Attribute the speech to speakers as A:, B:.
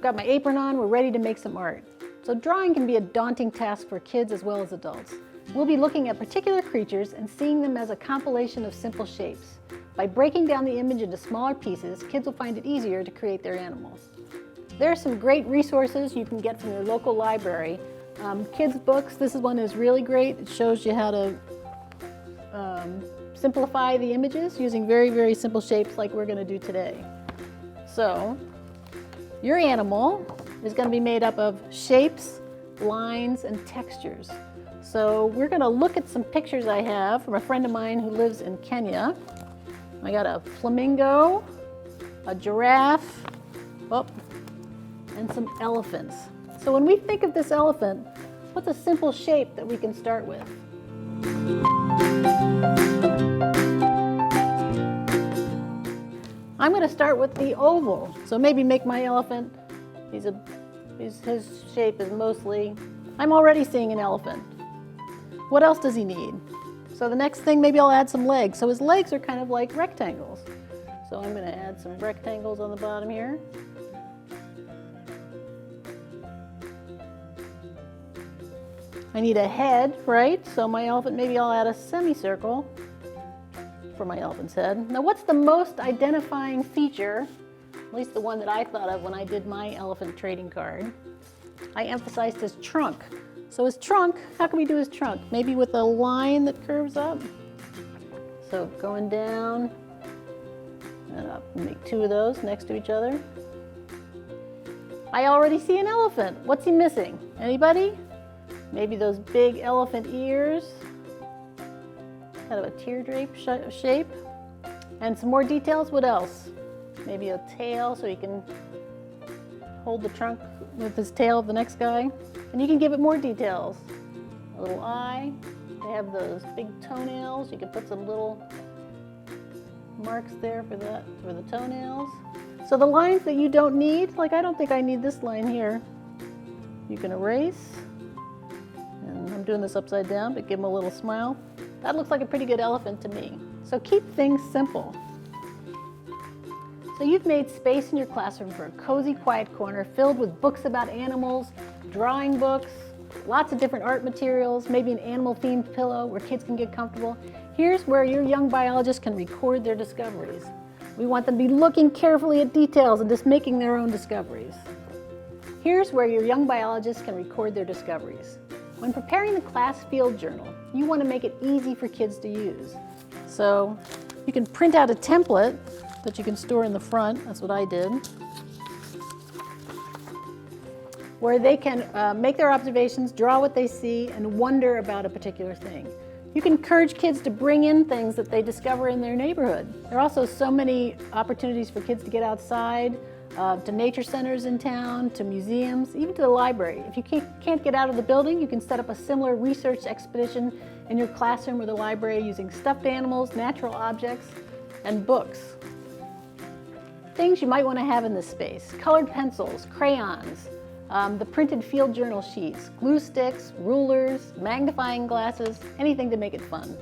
A: got my apron on, we're ready to make some art. So drawing can be a daunting task for kids as well as adults. We'll be looking at particular creatures and seeing them as a compilation of simple shapes. By breaking down the image into smaller pieces, kids will find it easier to create their animals. There are some great resources you can get from your local library. Kids' books, this one is really great. It shows you how to simplify the images using very, very simple shapes like we're going to do today. So, your animal is going to be made up of shapes, lines, and textures. So we're going to look at some pictures I have from a friend of mine who lives in Kenya. I got a flamingo, a giraffe, and some elephants. So when we think of this elephant, what's a simple shape that we can start with? I'm going to start with the oval. So maybe make my elephant, his shape is mostly, I'm already seeing an elephant. What else does he need? So the next thing, maybe I'll add some legs. So his legs are kind of like rectangles. So I'm going to add some rectangles on the bottom here. I need a head, right? So my elephant, maybe I'll add a semicircle for my elephant's head. Now what's the most identifying feature, at least the one that I thought of when I did my elephant trading card? I emphasized his trunk. So his trunk, how can we do his trunk? Maybe with a line that curves up. So going down and up. Make two of those next to each other. I already see an elephant. What's he missing? Anybody? Maybe those big elephant ears. Kind of a teardrop shape. And some more details. What else? Maybe a tail so he can hold the trunk with his tail of the next guy. And you can give it more details. A little eye. They have those big toenails. You can put some little marks there for the toenails. So the lines that you don't need, like I don't think I need this line here. You can erase. And I'm doing this upside down, but give him a little smile. That looks like a pretty good elephant to me. So keep things simple. So you've made space in your classroom for a cozy, quiet corner filled with books about animals, drawing books, lots of different art materials, maybe an animal-themed pillow where kids can get comfortable. Here's where your young biologists can record their discoveries. We want them to be looking carefully at details and just making their own discoveries. Here's where your young biologists can record their discoveries. When preparing the class field journal, you want to make it easy for kids to use. So you can print out a template that you can store in the front. That's what I did. Where they can make their observations, draw what they see, and wonder about a particular thing. You can encourage kids to bring in things that they discover in their neighborhood. There are also so many opportunities for kids to get outside, to nature centers in town, to museums, even to the library. If you can't get out of the building, you can set up a similar research expedition in your classroom or the library using stuffed animals, natural objects, and books. Things you might want to have in this space: colored pencils, crayons, the printed field journal sheets, glue sticks, rulers, magnifying glasses, anything to make it fun.